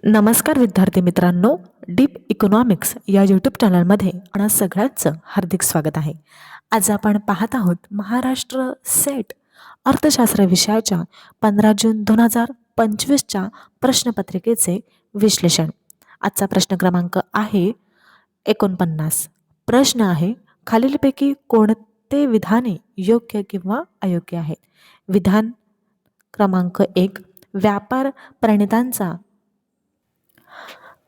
नमस्कार विद्यार्थी मित्रांनो, डीप इकॉनॉमिक्स या यूट्यूब चॅनलमध्ये आपणा सगळ्यांचं हार्दिक स्वागत आहे. आज आपण पाहत आहोत महाराष्ट्र सेट अर्थशास्त्र विषयाच्या 15 जून 2025च्या प्रश्नपत्रिकेचे विश्लेषण. आजचा प्रश्न क्रमांक आहे 49. प्रश्न आहे, खालीलपैकी कोणते विधाने योग्य किंवा अयोग्य आहेत? विधान क्रमांक 1, व्यापार प्रणेत्यांचा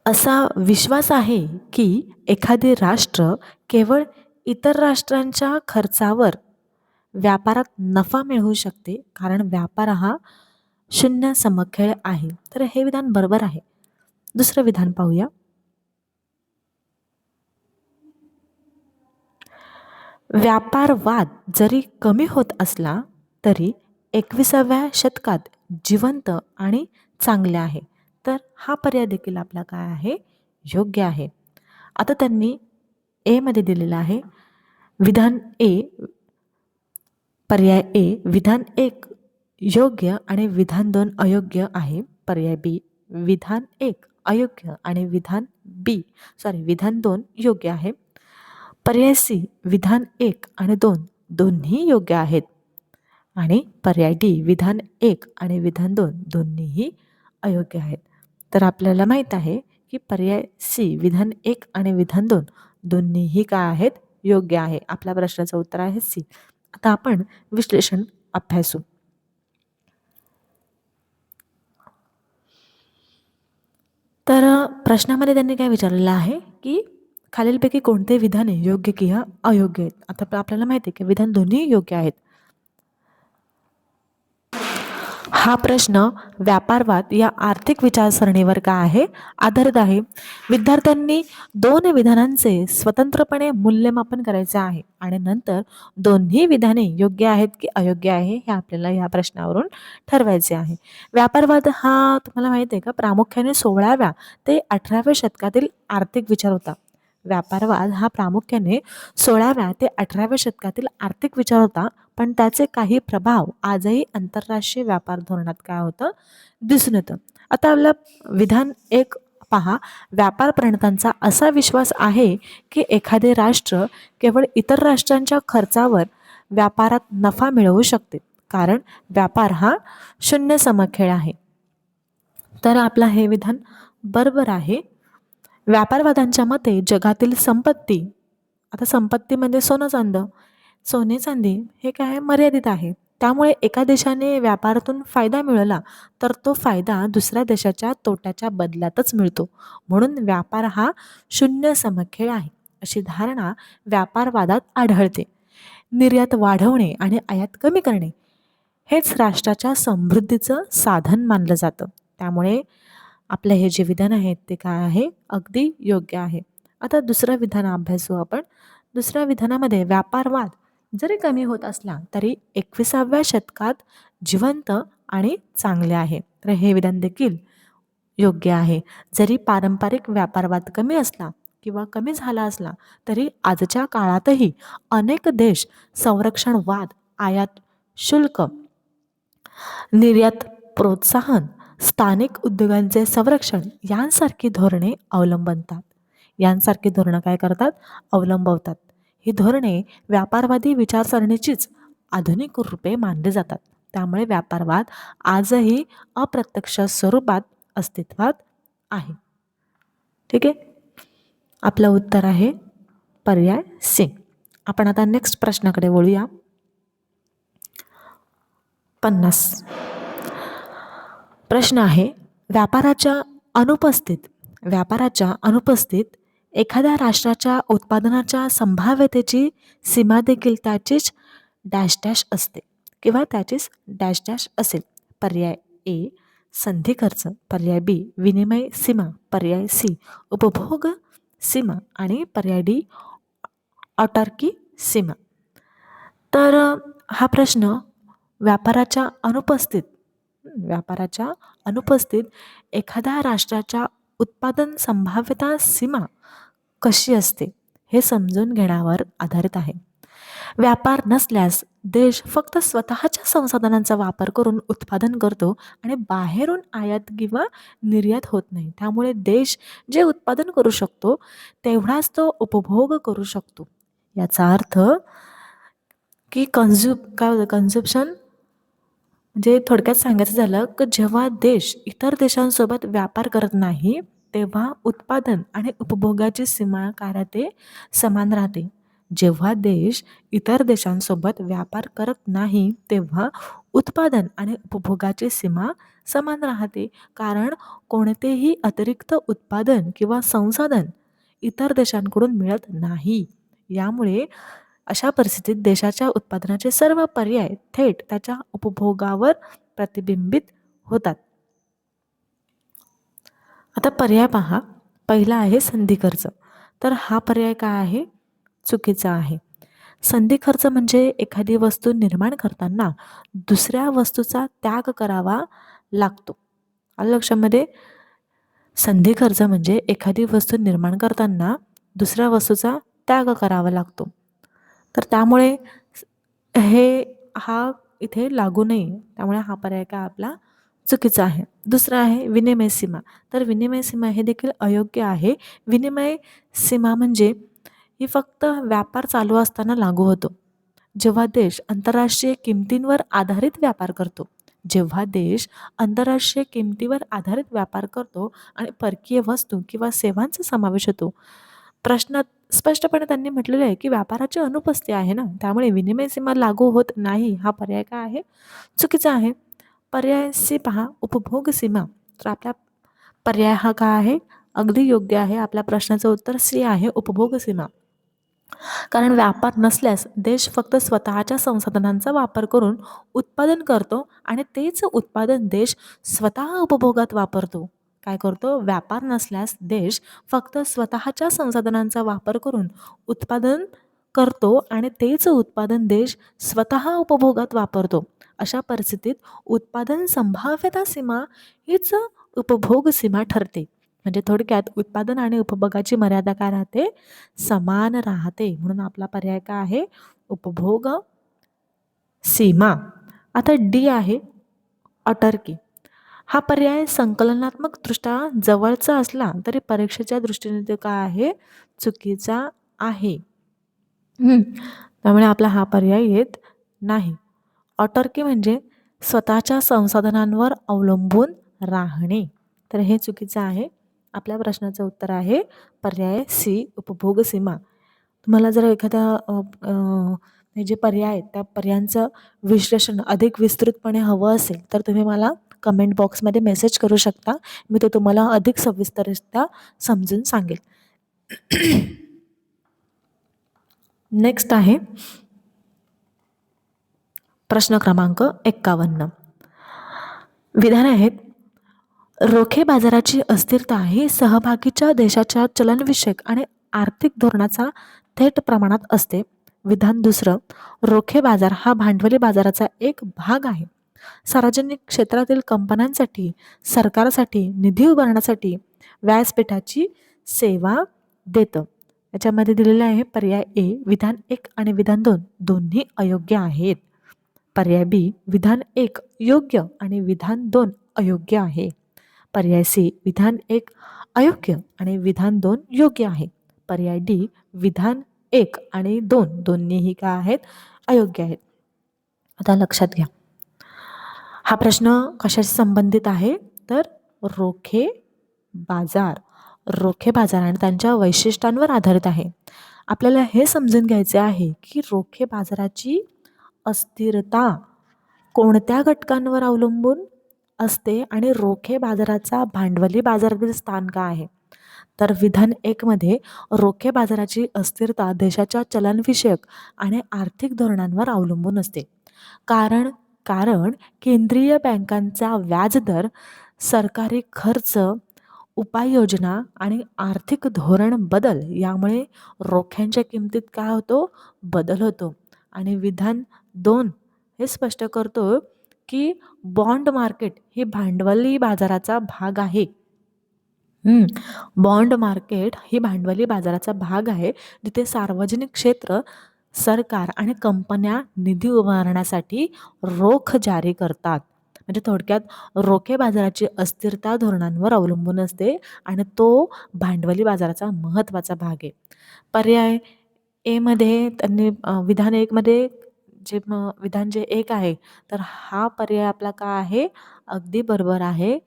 असा विश्वास आहे की एखादे राष्ट्र केवळ इतर राष्ट्रांच्या खर्चावर व्यापारात नफा मिळवू शकते, कारण व्यापार हा शून्य समखेळ आहे. तर हे विधान बरोबर आहे. दुसरं विधान पाहूया. व्यापारवाद जरी कमी होत असला तरी 21व्या शतकात जिवंत आणि चांगले आहे. तर हा पर्याय देखील आपला काय आहे? योग्य आहे. आता त्यांनी मध्ये दिलेला आहे. विधान पर्याय विधान 1 योग्य आणि विधान 2 अयोग्य आहे. पर्याय बी, विधान 1 अयोग्य आणि विधान 2 योग्य आहे. पर्याय सी, विधान 1 आणि 2 दोन्ही योग्य आहेत. आणि पर्याय डी, विधान 1 आणि विधान 2 दोन्हीही अयोग्य आहेत. तर आपल्याला माहीत आहे की पर्याय सी, विधान 1 आणि विधान 2 दोन्हीही काय आहेत? योग्य आहे. आपल्या प्रश्नाचं उत्तर आहे सी. आता आपण विश्लेषण अभ्यासू. तर प्रश्नामध्ये त्यांनी काय विचारलेलं आहे की खालीलपैकी कोणते विधाने योग्य किंवा अयोग्य आहेत? आता आपल्याला माहिती आहे की विधान दोन्ही योग्य आहेत. हा प्रश्न व्यापारवाद या आर्थिक विचारसरणीवर काय आहे? आधारित आहे. विद्यार्थ्यांनी दोन विधानांचे स्वतंत्रपणे मूल्यमापन करायचे आहे आणि नंतर दोन्ही विधाने योग्य आहेत की अयोग्य आहे हे आपल्याला या प्रश्नावरून ठरवायचे आहे. व्यापारवाद हा तुम्हाला माहिती आहे का, प्रामुख्याने 16व्या ते 18व्या शतकातील आर्थिक विचार होता. व्यापारवाद हा प्रामुख्याने 16व्या ते 18व्या शतकातील आर्थिक विचार होता, पण त्याचे काही प्रभाव आजही आंतरराष्ट्रीय व्यापार धोरणात काय होतं? दिसून येतं. आता आपलं विधान 1 पहा. व्यापार प्रणेत्यांचा असा विश्वास आहे की एखादे राष्ट्र केवळ इतर राष्ट्रांच्या खर्चावर व्यापारात नफा मिळवू शकते, कारण व्यापार हा शून्य समखेळ आहे. तर आपलं हे विधान बरोबर आहे. व्यापारवादांच्या मते जगातील संपत्ती, आता संपत्ती म्हणजे सोने चांदी हे काय मर्यादित आहे. त्यामुळे एका देशाने व्यापारातून फायदा मिळवला तर तो फायदा दुसऱ्या देशाच्या तोट्याच्या बदल्यातच मिळतो. म्हणून व्यापार हा शून्य समखेळ आहे, अशी धारणा व्यापारवादात आढळते. निर्यात वाढवणे आणि आयात कमी करणे हेच राष्ट्राच्या समृद्धीचं साधन मानलं जातं. त्यामुळे आपलं हे जे विधान आहे ते काय आहे? अगदी योग्य आहे. आता दुसरं विधान अभ्यासू आपण. दुसऱ्या विधानामध्ये व्यापारवाद जरी कमी होत असला तरी 21व्या शतकात जिवंत आणि चांगले आहे. तर हे विधान देखील योग्य आहे. जरी पारंपरिक व्यापारवाद कमी असला किंवा कमी झाला असला तरी आजच्या काळातही अनेक देश संरक्षणवाद, आयात शुल्क, निर्यात प्रोत्साहन, स्थानिक उद्योगांचे संरक्षण यांसारखी धोरणे यांसारखी धोरणं काय करतात? अवलंबवतात. ही धोरणे व्यापारवादी विचारसरणीचीच आधुनिक रूपे मानली जातात. त्यामुळे व्यापारवाद आजही अप्रत्यक्ष स्वरूपात अस्तित्वात आहे. ठीक आहे. आपलं उत्तर आहे पर्याय सी. आपण आता नेक्स्ट प्रश्नाकडे वळूया. 50 प्रश्न आहे, व्यापाराच्या अनुपस्थित एखाद्या राष्ट्राच्या उत्पादनाच्या संभाव्यतेची सीमा देखील त्याचीच डॅश डॅश असते किंवा त्याचीच डॅश डॅश असेल. पर्याय ए संधी खर्च, पर्याय बी विनिमय सीमा, पर्याय सी उपभोग सीमा आणि पर्याय डी ऑटार्की सीमा. तर हा प्रश्न व्यापाराच्या अनुपस्थित एखाद्या राष्ट्राच्या उत्पादन संभाव्यता सीमा कशी असते हे समजून घेण्यावर आधारित आहे. व्यापार नसल्यास देश फक्त स्वतःच्या संसाधनांचा वापर करून उत्पादन करतो आणि बाहेरून आयात किंवा निर्यात होत नाही. त्यामुळे देश जे उत्पादन करू शकतो तेवढाच तो उपभोग करू शकतो. याचा अर्थ की काय होतं कन्झप्शन म्हणजे थोडक्यात सांगायचं झालं की जेव्हा देश इतर देशांसोबत व्यापार करत नाही तेव्हा उत्पादन आणि उपभोगाची सीमा काय राहते समान राहते. जेव्हा देश इतर देशांसोबत व्यापार करत नाही तेव्हा उत्पादन आणि उपभोगाची सीमा समान राहते. कारण कोणतेही अतिरिक्त उत्पादन किंवा संसाधन इतर देशांकडून मिळत नाही. यामुळे अशा परिस्थितीत देशाच्या उत्पादनाचे सर्व पर्याय थेट त्याच्या उपभोगावर प्रतिबिंबित होतात. आता पर्याय पहा. पहिला आहे संधी खर्च. तर हा पर्याय काय आहे? चुकीचा आहे. संधी खर्च म्हणजे एखादी वस्तू निर्माण करताना दुसऱ्या वस्तूचा त्याग करावा लागतो. आलं लक्षामध्ये? संधी खर्च म्हणजे एखादी वस्तू निर्माण करताना दुसऱ्या वस्तूचा त्याग करावा लागतो. तर त्यामुळे हे हा इथे लागू नाही. त्यामुळे हा पर्याय काय आपला चुकीचा आहे. दुसरा आहे विनिमय सीमा. तर विनिमय सीमा हे देखील अयोग्य आहे. विनिमय सीमा म्हणजे ही फक्त व्यापार चालू असताना लागू होतो. जेव्हा देश आंतरराष्ट्रीय किमतींवर आधारित व्यापार करतो. जेव्हा देश आंतरराष्ट्रीय किमतीवर आधारित व्यापार करतो आणि परकीय वस्तू किंवा सेवांचा समावेश होतो. प्रश्नात स्पष्टपणे त्यांनी म्हटलेलं आहे की व्यापाराची अनुपस्थिती आहे ना, त्यामुळे विनिमय सीमा लागू होत नाही. हा पर्याय काय आहे? चुकीचा आहे. पर्याय सी पहा, उपभोग सीमा. तर आपला पर्याय हा काय आहे? अगदी योग्य आहे. आपल्या प्रश्नाचं उत्तर सी आहे, उपभोग सीमा. कारण व्यापार नसल्यास देश फक्त स्वतःच्या संसाधनांचा वापर करून उत्पादन करतो आणि तेच उत्पादन देश स्वतः उपभोगात वापरतो. काय करतो? व्यापार नसल्यास देश फक्त स्वतःच्या संसाधनांचा वापर करून उत्पादन करतो आणि तेच उत्पादन देश स्वतः उपभोगात वापरतो. अशा परिस्थितीत उत्पादन संभाव्यता सीमा हीच उपभोग सीमा ठरते. म्हणजे थोडक्यात उत्पादन आणि उपभोगाची मर्यादा काय राहते? समान राहते. म्हणून आपला पर्याय काय आहे? उपभोग सीमा. आता डी आहे ऑटर्की. हा पर्याय संकलनात्मकदृष्ट्या जवळचा असला तरी परीक्षेच्या दृष्टीने तो काय आहे? चुकीचा आहे. त्यामुळे आपला हा पर्याय येत नाही. ऑटर्की म्हणजे स्वतःच्या संसाधनांवर अवलंबून राहणे. तर हे चुकीचं आहे. आपल्या प्रश्नाचं उत्तर आहे पर्याय सी, उपभोग सीमा. तुम्हाला जर एखादा हे जे पर्याय आहेत त्या पर्यायांचं विश्लेषण अधिक विस्तृतपणे हवं असेल तर तुम्ही मला कमेंट बॉक्समध्ये मेसेज करू शकता. मी तो तुम्हाला अधिक सविस्तररित्या समजून सांगेल. नेक्स्ट आहे प्रश्न क्रमांक 51. विधान आहेत. रोखे बाजाराची अस्थिरता ही सहभागीच्या देशाच्या चलनविषयक आणि आर्थिक धोरणाचा थेट प्रमाणात असते. विधान दुसरं, रोखे बाजार हा भांडवली बाजाराचा एक भाग आहे. सार्वजनिक क्षेत्रातील कंपन्यांसाठी, सरकारसाठी निधी उभारण्यासाठी व्यासपीठाची सेवा देतं. याच्यामध्ये दिलेलं आहे पर्याय ए, विधान 1 आणि विधान 2 दोन्ही अयोग्य आहेत. पर्याय बी, विधान 1 योग्य आणि विधान 2 अयोग्य आहे. पर्याय सी, विधान 1 अयोग्य आणि विधान 2 योग्य आहे. पर्याय डी, विधान 1 आणि 2 दोन्हीही काय आहेत? अयोग्य आहेत. आता लक्षात घ्या, हा प्रश्न कशाशी संबंधित आहे? तर रोखे बाजार आणि त्यांच्या वैशिष्ट्यांवर आधारित आहे. आपल्याला हे समजून घ्यायचे आहे की रोखे बाजाराची अस्थिरता कोणत्या घटकांवर अवलंबून असते आणि रोखे बाजाराचा भांडवली बाजारातील स्थान काय आहे? तर विधान 1 मध्ये रोखे बाजाराची अस्थिरता देशाच्या चलनविषयक आणि आर्थिक धोरणांवर अवलंबून असते. कारण केंद्रीय बँकांचा व्याजदर, सरकारी खर्च, उपाययोजना आणि आर्थिक धोरण बदल यामुळे रोख्यांच्या किमतीत काय होतो? बदल होतो. आणि विधान 2 हे स्पष्ट करतो की बॉन्ड मार्केट ही भांडवली बाजाराचा भाग आहे. बॉन्ड मार्केट ही भांडवली बाजाराचा भाग आहे जिथे सार्वजनिक क्षेत्र सरकार आणि कंपन्या निधी उभारण्यासाठी रोख जारी करतात. म्हणजे थोडक्यात रोखे बाजाराची अस्थिरता धोरणांवर अवलंबून असते आणि तो भांडवली बाजाराचा महत्त्वाचा भाग आहे. पर्याय एमध्ये त्यांनी विधान एकमध्ये विधान जे एक आहे, तर हा पर्याय आपला काय आहे? अगदी बरोबर आहे.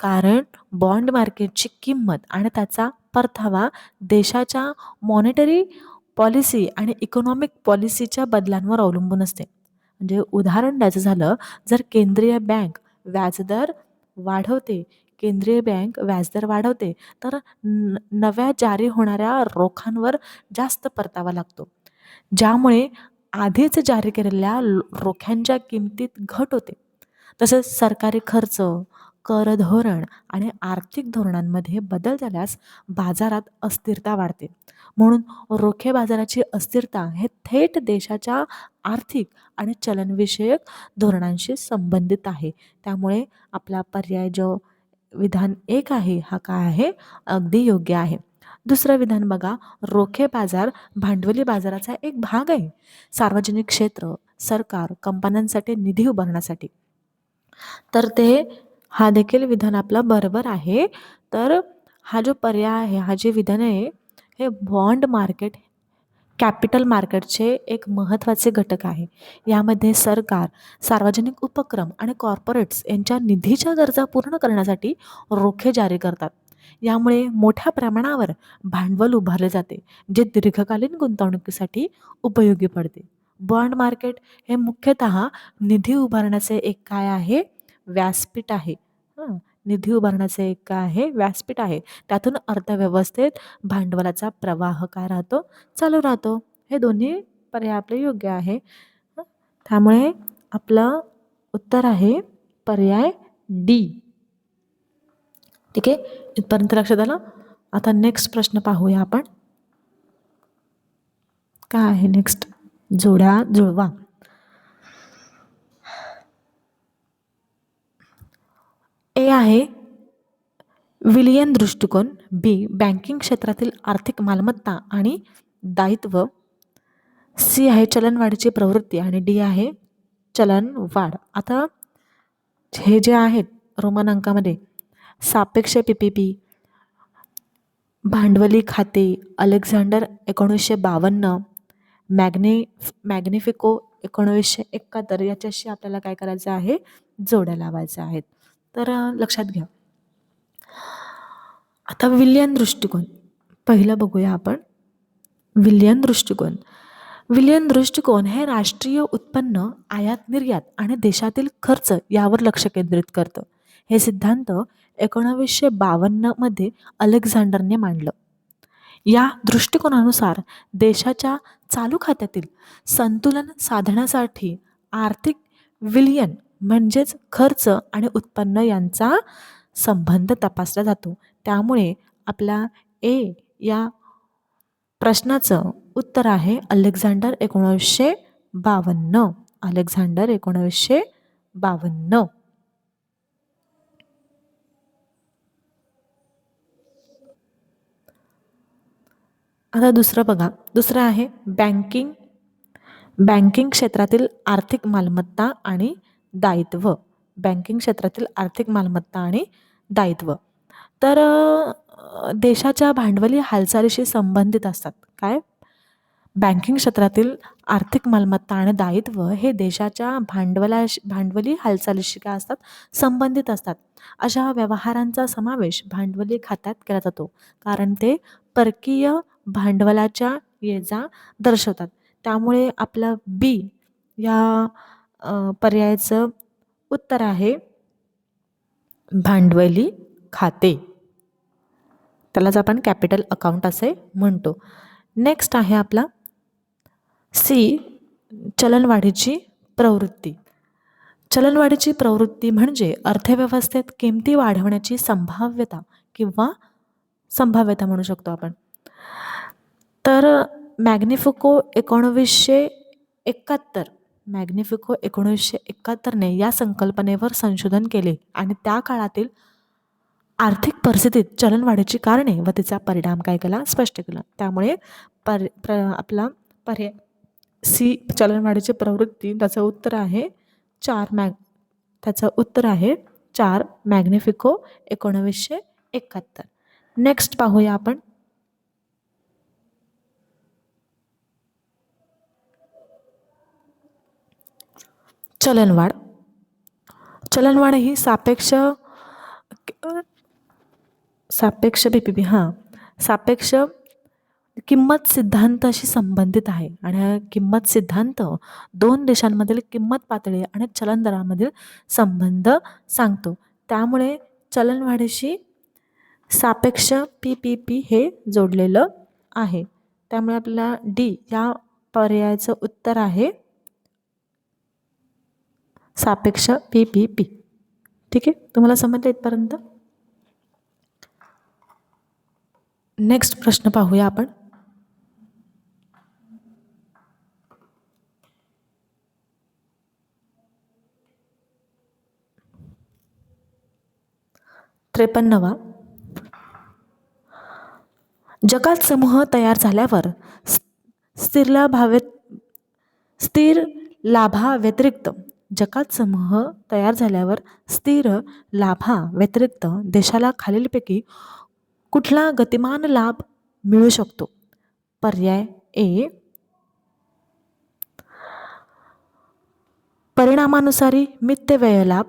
कारण बॉन्ड मार्केटची किंमत आणि त्याचा परतावा देशाच्या मॉनिटरी पॉलिसी आणि इकॉनॉमिक पॉलिसीच्या बदलांवर अवलंबून असते. म्हणजे उदाहरण द्यायचं झालं, जर व्याजदर वाढवते केंद्रीय बँक व्याजदर वाढवते, तर नव्या जारी होणाऱ्या रोख्यांवर जास्त परतावा लागतो. ज्यामुळे आधीच जारी केलेल्या रोख्यांच्या किमतीत घट होते. तसेच सरकारी खर्च, कर धोरण आणि आर्थिक धोरणांमध्ये बदल झाल्यास बाजारात अस्थिरता वाढते. म्हणून रोखे बाजाराची अस्थिरता हे थेट देशाच्या आर्थिक आणि चलनविषयक धोरणांशी संबंधित आहे. त्यामुळे आपला पर्याय जो विधान एक आहे हा काय आहे? अगदी योग्य आहे. दुसरं विधान बघा, रोखे बाजार भांडवली बाजाराचा एक भाग आहे. सार्वजनिक क्षेत्र, सरकार, कंपन्यांसाठी निधी उभारण्यासाठी. तर हा देखील विधान आपलं बरोबर आहे. तर हा जो पर्याय आहे, हा जे विधान आहे, हे बॉन्ड मार्केट कॅपिटल मार्केटचे एक महत्त्वाचे घटक आहे. यामध्ये सरकार, सार्वजनिक उपक्रम आणि कॉर्पोरेट्स यांच्या निधीच्या गरजा पूर्ण करण्यासाठी रोखे जारी करतात. यामुळे मोठ्या प्रमाणावर भांडवल उभारले जाते, जे दीर्घकालीन गुंतवणुकीसाठी उपयोगी पडते. बॉन्ड मार्केट हे मुख्यतः निधी उभारण्याचे एक काय आहे? व्यासपीठ आहे. हं, निधी उभारण्याचे एक काय आहे? व्यासपीठ आहे. त्यातून अर्थव्यवस्थेत भांडवलाचा प्रवाह काय राहतो? चालू राहतो. हे दोन्ही पर्याय आपले योग्य आहे. हं, त्यामुळे आपलं उत्तर आहे पर्याय डी. ठीक आहे, इथपर्यंत लक्षात आलं. आता नेक्स्ट प्रश्न पाहूया आपण. काय आहे नेक्स्ट? जोड्या जुळवा. ए आहे विलियन दृष्टिकोन, बी बँकिंग क्षेत्रातील आर्थिक मालमत्ता आणि दायित्व, सी आहे चलनवाढीची प्रवृत्ती आणि डी आहे चलनवाढ. आता हे जे आहेत रोमन अंकामध्ये सापेक्ष PPP, भांडवली खाते, अलेक्झांडर 1952, मॅग्निफिको 1971 याच्याशी आपल्याला काय करायचं आहे? जोड्या लावायच्या आहेत. तर लक्षात घ्या. आता विलियन दृष्टिकोन पहिलं बघूया आपण. विलियन दृष्टिकोन हे राष्ट्रीय उत्पन्न, आयात निर्यात आणि देशातील खर्च यावर लक्ष केंद्रित करतं. हे सिद्धांत 1952 मध्ये अलेक्झांडरने मांडलं. या दृष्टिकोनानुसार देशाच्या चालू खात्यातील संतुलन साधण्यासाठी आर्थिक विलियन म्हणजेच खर्च आणि उत्पन्न यांचा संबंध तपासला जातो. त्यामुळे आपला ए या प्रश्नाचं उत्तर आहे अलेक्झांडर 1952. अलेक्झांडर 1952. आता दुसरं बघा. दुसरं आहे बँकिंग क्षेत्रातील आर्थिक मालमत्ता आणि दायित्व. बँकिंग क्षेत्रातील आर्थिक मालमत्ता आणि दायित्व. तर देशाच्या भांडवली हालचालीशी संबंधित असतात. काय? बँकिंग क्षेत्रातील आर्थिक मालमत्ता आणि दायित्व हे देशाच्या भांडवली हालचालीशी काय असतात? संबंधित असतात. अशा व्यवहारांचा समावेश भांडवली खात्यात केला जातो, कारण ते परकीय भांडवलाच्या ये-जा दर्शवतात. त्यामुळे आपलं बी या पर्यायाचं उत्तर आहे भांडवली खाते. त्यालाच आपण कॅपिटल अकाउंट असे म्हणतो. नेक्स्ट आहे आपला सी चलनवाढीची प्रवृत्ती. चलनवाढीची प्रवृत्ती म्हणजे अर्थव्यवस्थेत किमती वाढवण्याची संभाव्यता म्हणू शकतो आपण. तर मॅग्निफिको 1971 या संकल्पनेवर संशोधन केले आणि त्या काळातील आर्थिक परिस्थितीत चलनवाढीची कारणे व तिचा परिणाम काय केला? स्पष्ट केला. त्यामुळे आपला पर्याय सी चलनवाढीची प्रवृत्ती, त्याचं उत्तर आहे 4 मॅग्निफिको 1971. नेक्स्ट पाहूया आपण चलनवाढ. चलनवाढ ही सापेक्ष बीपीपी सापेक्ष किंमत सिद्धांताशी संबंधित आहे आणि हा किंमत सिद्धांत दोन देशांमधील किंमत पातळी आणि चलन दरामधील संबंध सांगतो. त्यामुळे चलनवाढीशी सापेक्ष पीपीपी हे जोडलेलं आहे. त्यामुळे आपल्याला डी या पर्यायाचं उत्तर आहे सापेक्ष पीपीपी. ठीक आहे, तुम्हाला समजलं इथपर्यंत? नेक्स्ट प्रश्न पाहूया आपण. त्रेपन्नवा. जगात समूह तयार झाल्यावर स्थिर लाभाव्यतिरिक्त जगात समूह तयार झाल्यावर स्थिर लाभाव्यतिरिक्त देशाला खालीलपैकी कुठला गतिमान लाभ मिळू शकतो? पर्याय ए परिणामानुसारी मित्यव्यय लाभ,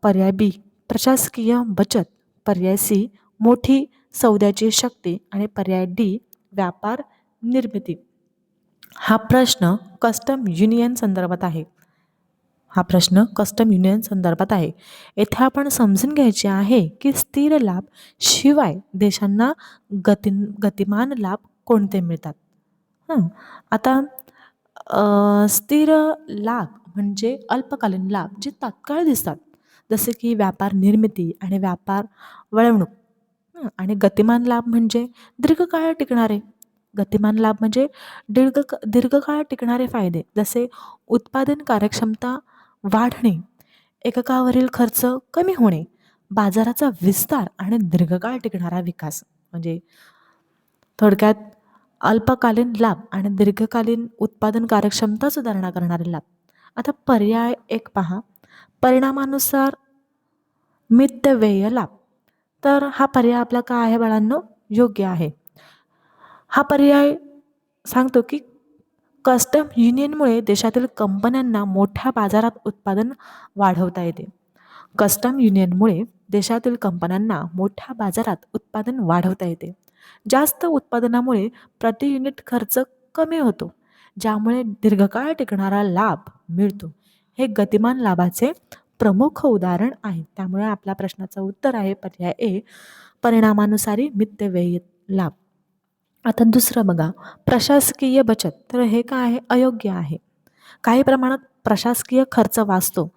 पर्याय बी प्रशासकीय बचत, पर्याय सी मोठी सौद्याची शक्ती आणि पर्याय डी व्यापार निर्मिती. हा प्रश्न कस्टम युनियन संदर्भात आहे. येथे आपण समजून घ्यायचे आहे की स्थिर लाभ शिवाय देशांना गतिमान लाभ कोणते मिळतात. आता स्थिर लाभ म्हणजे अल्पकालीन लाभ जे तात्काळ दिसतात, जसे की व्यापार निर्मिती आणि व्यापार वळवणूक. आणि गतिमान लाभ म्हणजे दीर्घकाळ टिकणारे फायदे, जसे उत्पादन कार्यक्षमता वाढणे, एककावरील खर्च कमी होणे, बाजाराचा विस्तार आणि दीर्घकाळ टिकणारा विकास. म्हणजे थोडक्यात अल्पकालीन लाभ आणि दीर्घकालीन उत्पादन कार्यक्षमता सुधारणा करणारे लाभ. आता पर्याय एक पहा, परिणामानुसार मित्यव्यय लाभ. तर हा पर्याय आपला काय आहे बाळांनो? योग्य आहे. हा पर्याय सांगतो की कस्टम युनियनमुळे देशातील कंपन्यांना मोठ्या बाजारात उत्पादन वाढवता येते. जास्त उत्पादनामुळे प्रति युनिट खर्च कमी होतो, ज्यामुळे दीर्घकाळ टिकणारा लाभ मिळतो. हे गतिमान लाभाचे प्रमुख उदाहरण आहे. त्यामुळे आपल्या प्रश्नाचं उत्तर आहे पर्याय ए परिणामानुसारी मित्यव्ययी लाभ. आता दुसरं बघा, प्रशासकीय बचत. तर हे काय आहे? अयोग्य आहे. काही प्रमाणात प्रशासकीय खर्च वाचतो,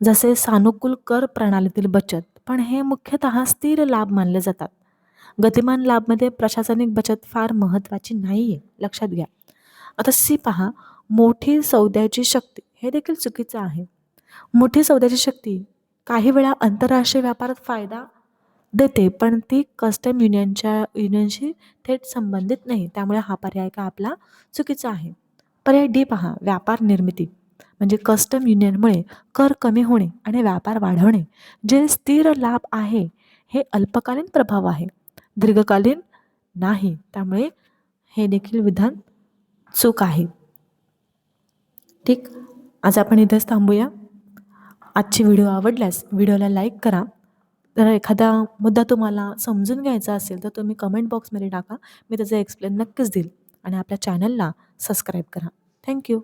जसे सानुकूल कर प्रणालीतील बचत, पण हे मुख्यतः स्थिर लाभ मानले जातात. गतिमान लाभमध्ये प्रशासनिक बचत फार महत्त्वाची नाही आहे, लक्षात घ्या. आता सी पहा, मोठी सौद्याची शक्ती. हे देखील चुकीचं आहे. मोठी सौद्याची शक्ती काही वेळा आंतरराष्ट्रीय व्यापारात फायदा देते, पण ती कस्टम युनियनशी थेट संबंधित नाही. त्यामुळे हा पर्याय का आपला चुकीचा आहे. पर्याय डी पहा, व्यापार निर्मिती. म्हणजे कस्टम युनियनमुळे कर कमी होणे आणि व्यापार वाढवणे, जे स्थिर लाभ आहे, हे अल्पकालीन प्रभाव आहे, दीर्घकालीन नाही. त्यामुळे हे देखील विधान चूक आहे. ठीक, आज आपण इथेच थांबूया. आजची व्हिडिओ आवडल्यास व्हिडिओला लाईक करा. जर एखादा मुद्दा तुम्हाला समजून घ्यायचा असेल तर तुम्ही कमेंट बॉक्समध्ये टाका, मी त्याचं एक्सप्लेन नक्कीच देईल. आणि आपल्या चॅनलला सबस्क्राईब करा. थँक्यू.